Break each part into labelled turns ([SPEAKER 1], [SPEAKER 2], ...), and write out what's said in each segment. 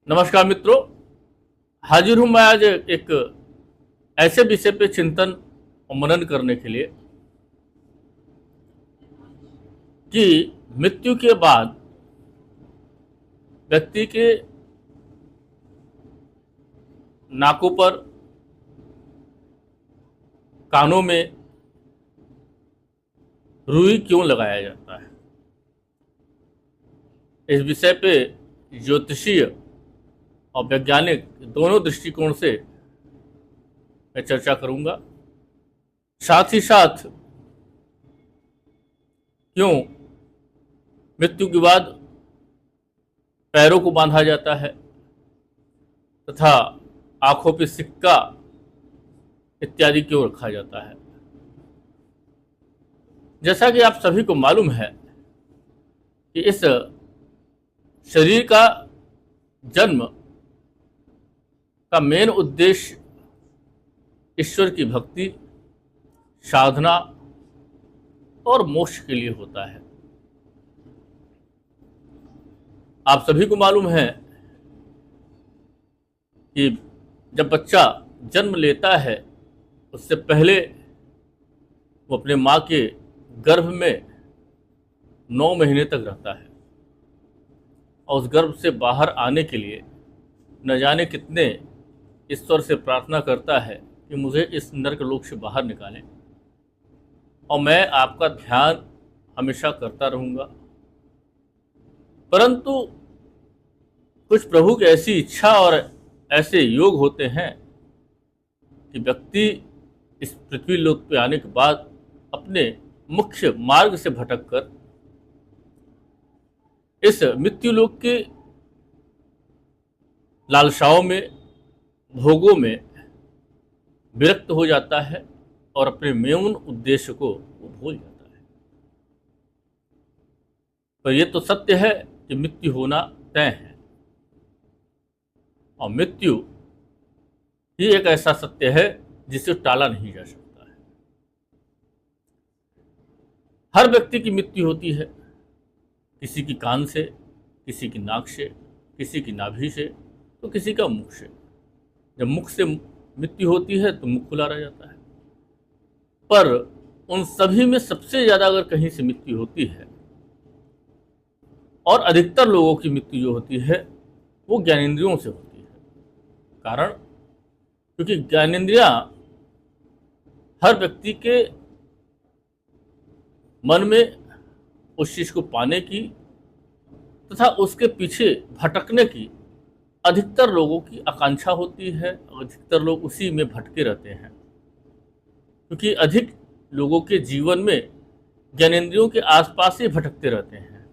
[SPEAKER 1] नमस्कार मित्रों। हाजिर हूं मैं आज एक ऐसे विषय पे चिंतन और मनन करने के लिए कि मृत्यु के बाद व्यक्ति के नाकों पर, कानों में रुई क्यों लगाया जाता है। इस विषय पे ज्योतिषीय और वैज्ञानिक दोनों दृष्टिकोण से मैं चर्चा करूंगा। साथ ही साथ क्यों मृत्यु के बाद पैरों को बांधा जाता है तथा आंखों पे सिक्का इत्यादि क्यों रखा जाता है। जैसा कि आप सभी को मालूम है कि इस शरीर का जन्म का मेन उद्देश्य ईश्वर की भक्ति, साधना और मोक्ष के लिए होता है। आप सभी को मालूम है कि जब बच्चा जन्म लेता है उससे पहले वो अपने माँ के गर्भ में 9 महीने तक रहता है और उस गर्भ से बाहर आने के लिए न जाने कितने ईश्वर से प्रार्थना करता है कि मुझे इस नरक लोक से बाहर निकालें और मैं आपका ध्यान हमेशा करता रहूँगा। परंतु कुछ प्रभु की ऐसी इच्छा और ऐसे योग होते हैं कि व्यक्ति इस पृथ्वी लोक पे आने के बाद अपने मुख्य मार्ग से भटककर इस मृत्यु लोक के लालसाओं में, भोगों में विरक्त हो जाता है और अपने मेन उद्देश्य को वो भूल जाता है। पर यह तो सत्य है कि मृत्यु होना तय है और मृत्यु ही एक ऐसा सत्य है जिसे टाला नहीं जा सकता है। हर व्यक्ति की मृत्यु होती है, किसी की कान से, किसी की नाक से, किसी की नाभि से, तो किसी का मुख से। जब मुख से मृत्यु होती है तो मुख खुला रह जाता है। पर उन सभी में सबसे ज़्यादा अगर कहीं से मृत्यु होती है और अधिकतर लोगों की मृत्यु जो होती है वो ज्ञानेंद्रियों से होती है। कारण क्योंकि ज्ञानेंद्रियां हर व्यक्ति के मन में उस चीज़ को पाने की तथा उसके पीछे भटकने की अधिकतर लोगों की आकांक्षा होती है। अधिकतर लोग उसी में भटके रहते हैं क्योंकि अधिक लोगों के जीवन में ज्ञानेंद्रियों के आसपास ही भटकते रहते हैं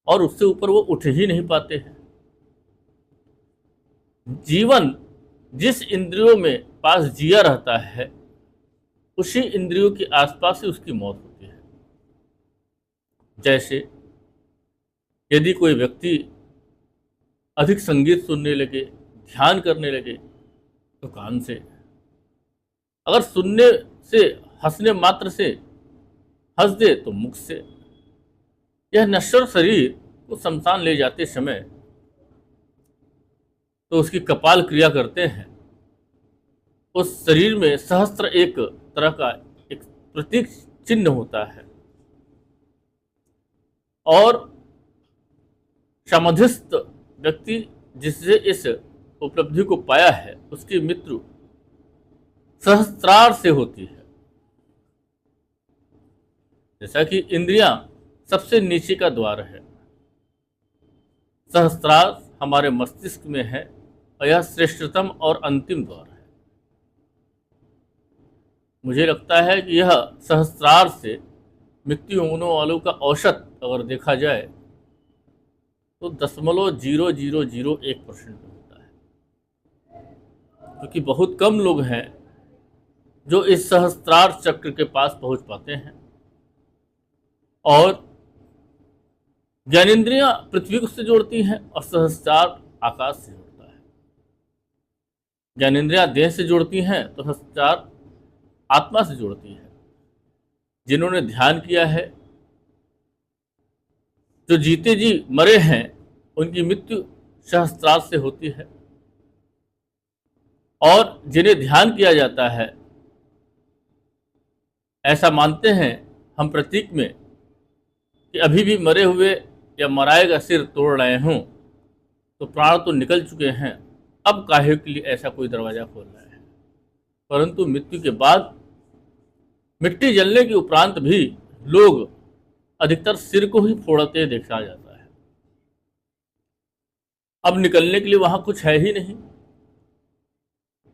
[SPEAKER 1] और उससे ऊपर वो उठ ही नहीं पाते हैं। जीवन जिस इंद्रियों में पास जिया रहता है उसी इंद्रियों के आसपास ही उसकी मौत होती है। जैसे यदि कोई व्यक्ति अधिक संगीत सुनने लगे, ध्यान करने लगे तो कान से, अगर सुनने से, हंसने मात्र से हंस दे तो मुख से। यह नश्वर शरीर को शमशान ले जाते समय तो उसकी कपाल क्रिया करते हैं। उस शरीर में सहस्त्र एक तरह का एक प्रतीक चिन्ह होता है और समाधिस्थ व्यक्ति जिससे इस उपलब्धि को पाया है उसकी मृत्यु सहस्त्रार से होती है। जैसा कि इंद्रियां सबसे नीचे का द्वार है, सहस्त्रार हमारे मस्तिष्क में है और यह श्रेष्ठतम और अंतिम द्वार है। मुझे लगता है कि यह सहस्त्रार से मृत्यु होने वालों का औसत अगर देखा जाए तो 0.0001% होता है, क्योंकि बहुत कम लोग हैं जो इस सहस्त्रार चक्र के पास पहुंच पाते हैं। और ज्ञानेंद्रियां पृथ्वी को से जोड़ती हैं और सहस्त्रार आकाश से जोड़ता है। ज्ञानेंद्रियां देह से जोड़ती हैं तो सहस्त्रार आत्मा से जोड़ती है। जिन्होंने ध्यान किया है, जो जीते जी मरे हैं, उनकी मृत्यु सहस्त्रार से होती है और जिन्हें ध्यान किया जाता है, ऐसा मानते हैं हम प्रतीक में कि अभी भी मरे हुए या मराए का सिर तोड़ रहे हों तो प्राण तो निकल चुके हैं, अब काहे के लिए ऐसा कोई दरवाज़ा खोल रहा है। परंतु मृत्यु के बाद मिट्टी जलने के उपरांत भी लोग अधिकतर सिर को ही फोड़ते देखा जाता है। अब निकलने के लिए वहां कुछ है ही नहीं,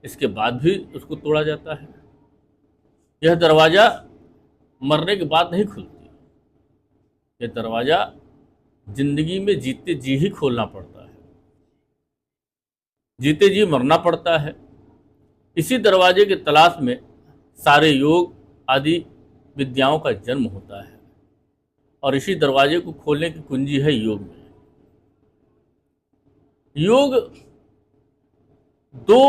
[SPEAKER 1] इसके बाद भी उसको तोड़ा जाता है। यह दरवाज़ा मरने के बाद नहीं खुलती, यह दरवाज़ा जिंदगी में जीते जी ही खोलना पड़ता है, जीते जी मरना पड़ता है। इसी दरवाजे के तलाश में सारे योग आदि विद्याओं का जन्म होता है और इसी दरवाजे को खोलने की कुंजी है योग में। योग दो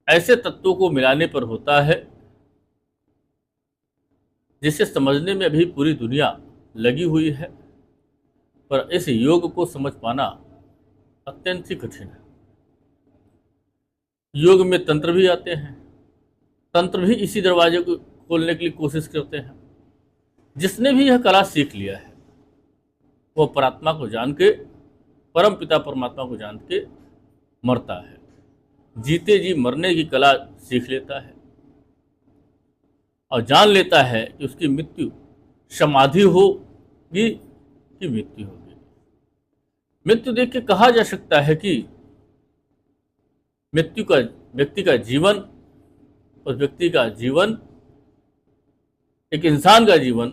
[SPEAKER 1] ऐसे तत्वों को मिलाने पर होता है जिसे समझने में अभी पूरी दुनिया लगी हुई है, पर इस योग को समझ पाना अत्यंत ही कठिन है। योग में तंत्र भी आते हैं, तंत्र भी इसी दरवाजे को खोलने के लिए कोशिश करते हैं। जिसने भी यह कला सीख लिया है वह परात्मा को जान के, परम पिता परमात्मा को जान के मरता है, जीते जी मरने की कला सीख लेता है और जान लेता है कि उसकी मृत्यु समाधि होगी कि मृत्यु होगी। मृत्यु देख के कहा जा सकता है कि मृत्यु का व्यक्ति का जीवन, उस व्यक्ति का जीवन, एक इंसान का जीवन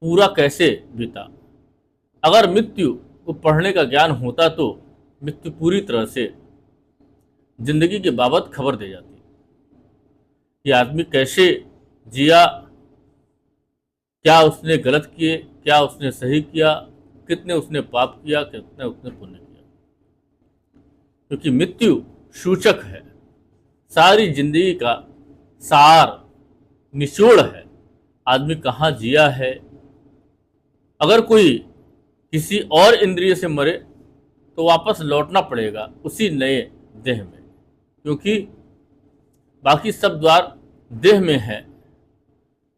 [SPEAKER 1] पूरा कैसे बीता। अगर मृत्यु को पढ़ने का ज्ञान होता तो मृत्यु पूरी तरह से जिंदगी के बाबत खबर दे जाती कि आदमी कैसे जिया, क्या उसने गलत किए, क्या उसने सही किया, कितने उसने पाप किया, कितने उसने पुण्य किया। क्योंकि मृत्यु सूचक है, सारी जिंदगी का सार, निचोड़ है, आदमी कहाँ जिया है। अगर कोई किसी और इंद्रिय से मरे तो वापस लौटना पड़ेगा उसी नए देह में, क्योंकि बाकी सब द्वार देह में है,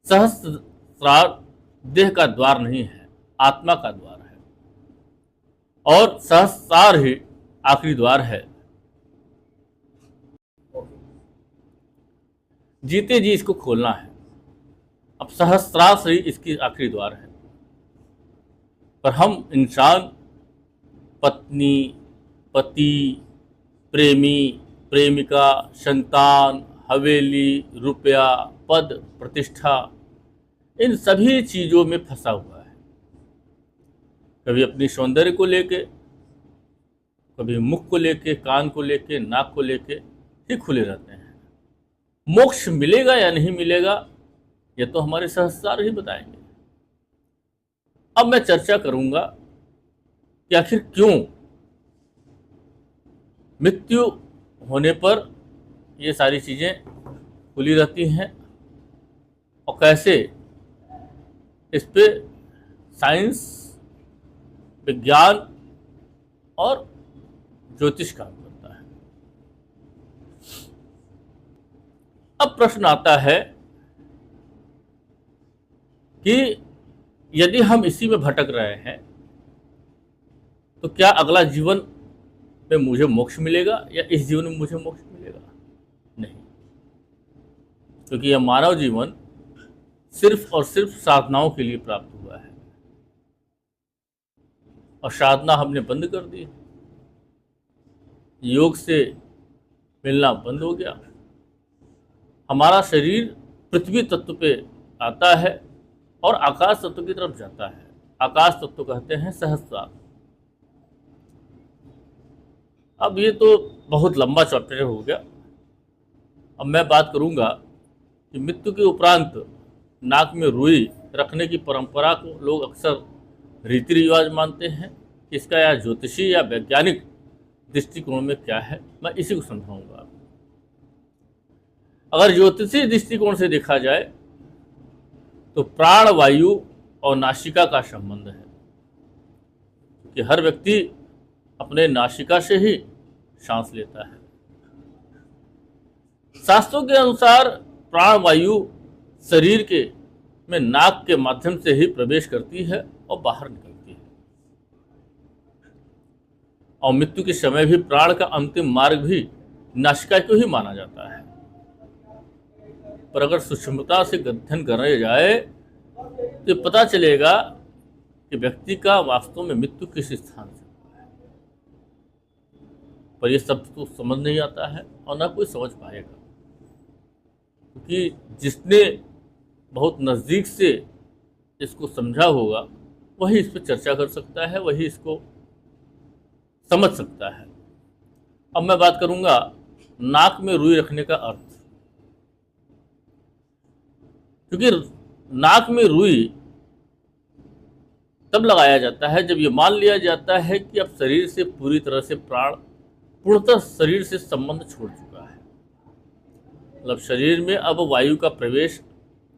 [SPEAKER 1] सहस्त्रार देह का द्वार नहीं है, आत्मा का द्वार है और सहस्त्रार ही आखिरी द्वार है। जीते जी इसको खोलना है। अब सहस्त्रार ही इसकी आखिरी द्वार है, पर हम इंसान पत्नी, पति, प्रेमी, प्रेमिका, संतान, हवेली, रुपया, पद, प्रतिष्ठा, इन सभी चीज़ों में फंसा हुआ है। कभी अपनी सौंदर्य को लेके, कभी मुख को लेके, कान को लेके, नाक को लेके ही खुले रहते हैं। मोक्ष मिलेगा या नहीं मिलेगा ये तो हमारे सहस्त्रार ही बताएंगे। अब मैं चर्चा करूंगा कि आखिर क्यों मृत्यु होने पर ये सारी चीज़ें खुली रहती हैं और कैसे इस पे साइंस, विज्ञान और ज्योतिष काम करता है। अब प्रश्न आता है कि यदि हम इसी में भटक रहे हैं तो क्या अगला जीवन में मुझे मोक्ष मिलेगा या इस जीवन में मुझे मोक्ष मिलेगा? नहीं, क्योंकि यह मानव जीवन सिर्फ और सिर्फ साधनाओं के लिए प्राप्त हुआ है और साधना हमने बंद कर दी। योग से मिलना बंद हो गया। हमारा शरीर पृथ्वी तत्व पे आता है और आकाश तत्व की तरफ जाता है। आकाश तत्व कहते हैं सहस्त्रार। अब ये तो बहुत लंबा चैप्टर हो गया। अब मैं बात करूंगा कि मृत्यु के उपरांत नाक में रुई रखने की परंपरा को लोग अक्सर रीति रिवाज मानते हैं। इसका या ज्योतिषी या वैज्ञानिक दृष्टिकोण में क्या है, मैं इसी को समझाऊंगा। अगर ज्योतिषी दृष्टिकोण से देखा जाए तो प्राण वायु और नासिका का संबंध है कि हर व्यक्ति अपने नासिका से ही सांस लेता है। शास्त्रों के अनुसार प्राण वायु शरीर के में नाक के माध्यम से ही प्रवेश करती है और बाहर निकलती है, और मृत्यु के समय भी प्राण का अंतिम मार्ग भी नासिका को ही माना जाता है। पर अगर सूक्ष्मता से अध्ययन करने जाए तो पता चलेगा कि व्यक्ति का वास्तव में मृत्यु किस स्थान से हुआ है। पर यह सब तो समझ नहीं आता है और ना कोई समझ पाएगा, क्योंकि जिसने बहुत नज़दीक से इसको समझा होगा वही इस पर चर्चा कर सकता है, वही इसको समझ सकता है। अब मैं बात करूंगा नाक में रुई रखने का अर्थ, क्योंकि नाक में रुई तब लगाया जाता है जब ये मान लिया जाता है कि अब शरीर से पूरी तरह से प्राण पूर्णतः शरीर से संबंध छोड़ चुका है। मतलब शरीर में अब वायु का प्रवेश,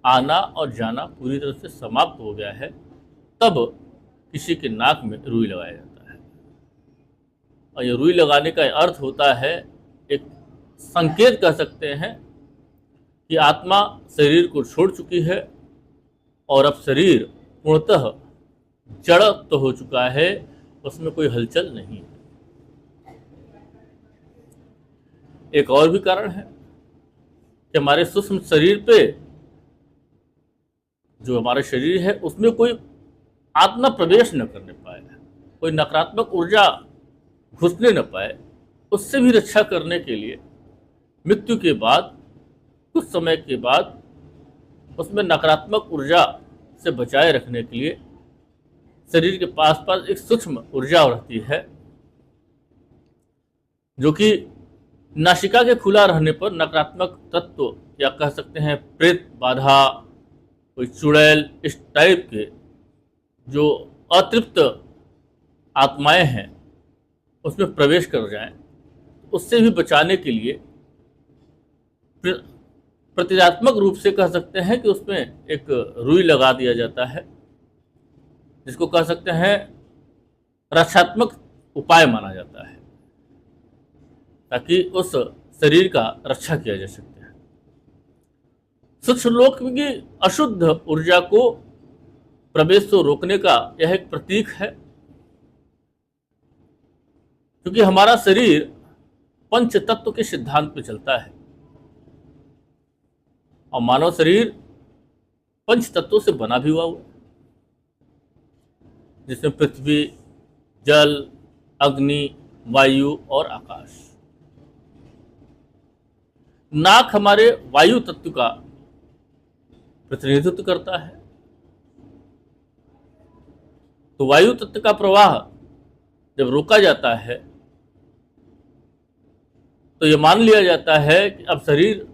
[SPEAKER 1] आना और जाना पूरी तरह से समाप्त हो गया है, तब किसी के नाक में रुई लगाया जाता है। और ये रुई लगाने का अर्थ होता है, एक संकेत कह सकते हैं कि आत्मा शरीर को छोड़ चुकी है और अब शरीर पूर्णतः जड़ तो हो चुका है, उसमें कोई हलचल नहीं है। एक और भी कारण है कि हमारे सूक्ष्म शरीर पे, जो हमारा शरीर है उसमें कोई आत्मा प्रवेश न करने पाए, कोई नकारात्मक ऊर्जा घुसने न पाए। उससे भी रक्षा करने के लिए मृत्यु के बाद कुछ समय के बाद उसमें नकारात्मक ऊर्जा से बचाए रखने के लिए शरीर के पास पास एक सूक्ष्म ऊर्जा रहती है, जो कि नासिका के खुला रहने पर नकारात्मक तत्व या कह सकते हैं प्रेत बाधा, कोई चुड़ैल, इस टाइप के जो अतृप्त आत्माएं हैं उसमें प्रवेश कर जाएं, उससे भी बचाने के लिए प्रतीकात्मक रूप से कह सकते हैं कि उसमें एक रुई लगा दिया जाता है, जिसको कह सकते हैं रक्षात्मक उपाय माना जाता है, ताकि उस शरीर का रक्षा किया जा सकता है। सूक्ष्म लोक की अशुद्ध ऊर्जा को प्रवेश से रोकने का यह एक प्रतीक है, क्योंकि हमारा शरीर पंच तत्व के सिद्धांत पर चलता है और मानव शरीर पंच तत्वों से बना भी हुआ है, जिसमें पृथ्वी, जल, अग्नि, वायु और आकाश। नाक हमारे वायु तत्व का प्रतिनिधित्व करता है, तो वायु तत्व का प्रवाह जब रोका जाता है तो यह मान लिया जाता है कि अब शरीर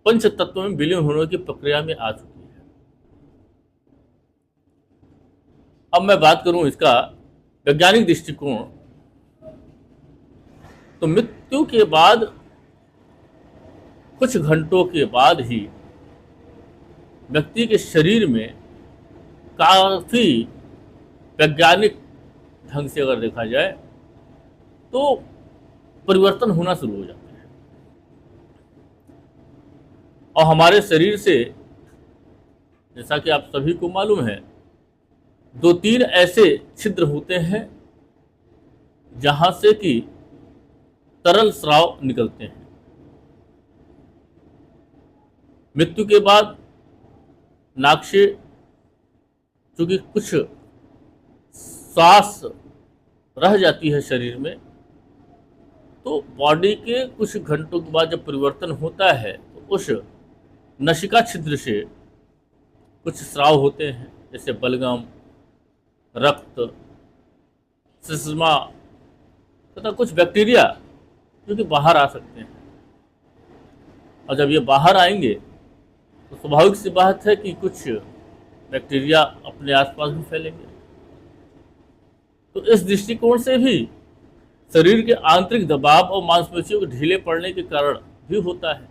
[SPEAKER 1] पंच तत्वों में विलीन होने की प्रक्रिया में आ चुकी है। अब मैं बात करूं इसका वैज्ञानिक दृष्टिकोण, तो मृत्यु के बाद कुछ घंटों के बाद ही व्यक्ति के शरीर में काफी वैज्ञानिक ढंग से अगर देखा जाए तो परिवर्तन होना शुरू हो जाता है, और हमारे शरीर से, जैसा कि आप सभी को मालूम है, 2-3 ऐसे छिद्र होते हैं जहां से कि तरल स्राव निकलते हैं। मृत्यु के बाद नाक से चूंकि कुछ सांस रह जाती है शरीर में, तो बॉडी के कुछ घंटों के बाद जब परिवर्तन होता है तो उस नसिका छिद्र से कुछ स्राव होते हैं, जैसे बलगम, रक्त, सिस्मा तथा कुछ बैक्टीरिया जो कि बाहर आ सकते हैं। और जब ये बाहर आएंगे तो स्वाभाविक सी बात है कि कुछ बैक्टीरिया अपने आसपास भी फैलेंगे। तो इस दृष्टिकोण से भी शरीर के आंतरिक दबाव और मांसपेशियों के ढीले पड़ने के कारण भी होता है।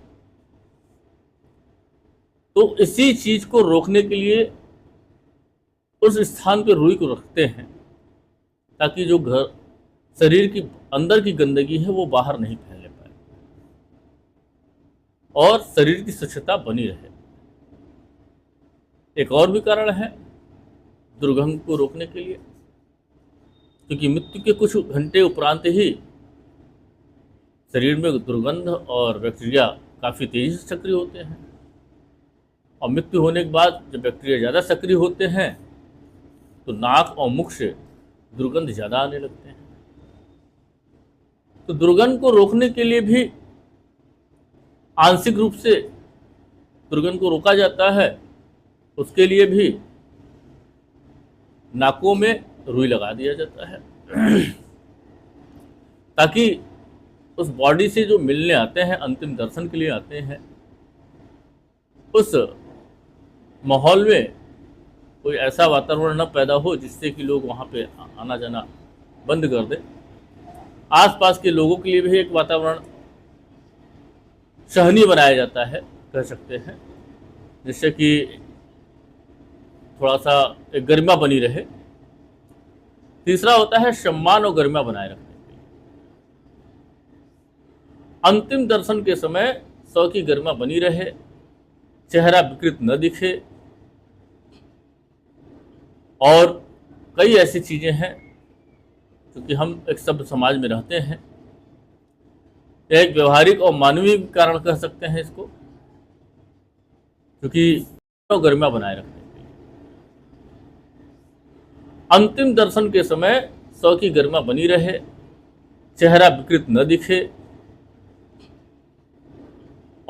[SPEAKER 1] तो इसी चीज को रोकने के लिए उस स्थान पर रुई को रखते हैं, ताकि जो शरीर की अंदर की गंदगी है वो बाहर नहीं फैलने पाए और शरीर की स्वच्छता बनी रहे। एक और भी कारण है दुर्गंध को रोकने के लिए, क्योंकि मृत्यु के कुछ घंटे उपरांत ही शरीर में दुर्गंध और बैक्टीरिया काफ़ी तेजी से सक्रिय होते हैं, और मृत्यु होने के बाद जब बैक्टीरिया ज़्यादा सक्रिय होते हैं तो नाक और मुख से दुर्गंध ज़्यादा आने लगते हैं। तो दुर्गंध को रोकने के लिए भी आंशिक रूप से दुर्गंध को रोका जाता है। उसके लिए भी नाकों में रुई लगा दिया जाता है ताकि उस बॉडी से जो मिलने आते हैं, अंतिम दर्शन के लिए आते हैं, उस माहौल में कोई ऐसा वातावरण न पैदा हो जिससे कि लोग वहाँ पे आना जाना बंद कर दें। आसपास के लोगों के लिए भी एक वातावरण सहनीय बनाया जाता है, कह सकते हैं, जिससे कि थोड़ा सा एक गरिमा बनी रहे। तीसरा होता है सम्मान और गरिमा बनाए रखने के लिए। अंतिम दर्शन के समय शव की गरिमा बनी रहे, चेहरा विकृत न दिखे, और कई ऐसी चीज़ें हैं क्योंकि हम एक सभ्य समाज में रहते हैं। एक व्यवहारिक और मानवीय कारण कह सकते हैं इसको, क्योंकि गरिमा बनाए रखने के लिए अंतिम दर्शन के समय शव की गरिमा बनी रहे, चेहरा विकृत न दिखे,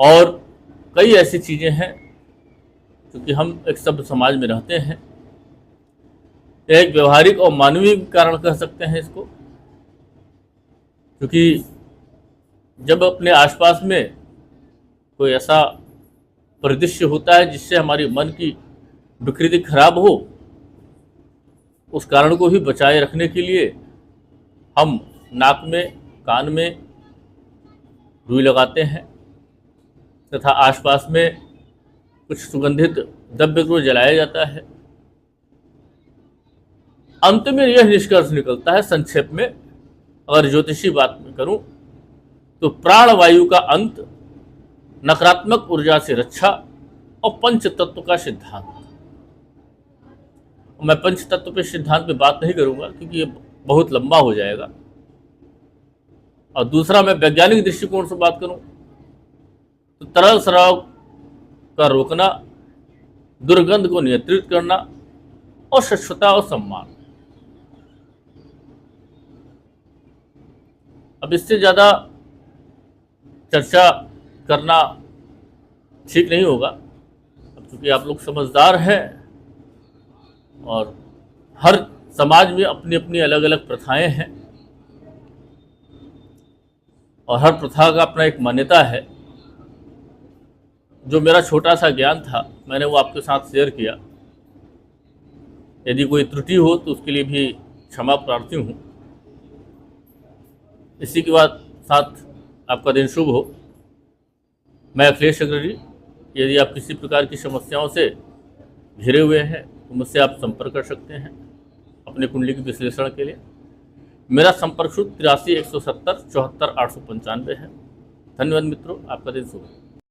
[SPEAKER 1] और कई ऐसी चीज़ें हैं क्योंकि हम एक सभ्य समाज में रहते हैं। एक व्यवहारिक और मानवीय कारण कह सकते हैं इसको, क्योंकि जब अपने आसपास में कोई ऐसा परिदृश्य होता है जिससे हमारी मन की विकृति खराब हो, उस कारण को भी बचाए रखने के लिए हम नाक में, कान में रुई लगाते हैं तथा आसपास में कुछ सुगंधित द्रव्य को जलाया जाता है। अंत में यह निष्कर्ष निकलता है, संक्षेप में अगर ज्योतिषी बात में करूं, तो प्राण वायु का अंत, नकारात्मक ऊर्जा से रक्षा और पंच तत्व का सिद्धांत। मैं पंच तत्व के सिद्धांत पे बात नहीं करूंगा क्योंकि ये बहुत लंबा हो जाएगा। और दूसरा, मैं वैज्ञानिक दृष्टिकोण से बात करूं तो तरल स्राव का रोकना, दुर्गंध को नियंत्रित करना और स्वच्छता और सम्मान। अब इससे ज़्यादा चर्चा करना ठीक नहीं होगा, अब चूँकि आप लोग समझदार हैं और हर समाज में अपनी अपनी अलग अलग प्रथाएं हैं और हर प्रथा का अपना एक मान्यता है। जो मेरा छोटा सा ज्ञान था मैंने वो आपके साथ शेयर किया। यदि कोई त्रुटि हो तो उसके लिए भी क्षमा प्रार्थी हूँ। इसी के बाद साथ आपका दिन शुभ हो। मैं अखिलेश अग्रणी। यदि आप किसी प्रकार की समस्याओं से घिरे हुए हैं तो मुझसे आप संपर्क कर सकते हैं अपने कुंडली के विश्लेषण के लिए। मेरा संपर्क सूत्र 83 170 74 895 है। धन्यवाद मित्रों, आपका दिन शुभ हो।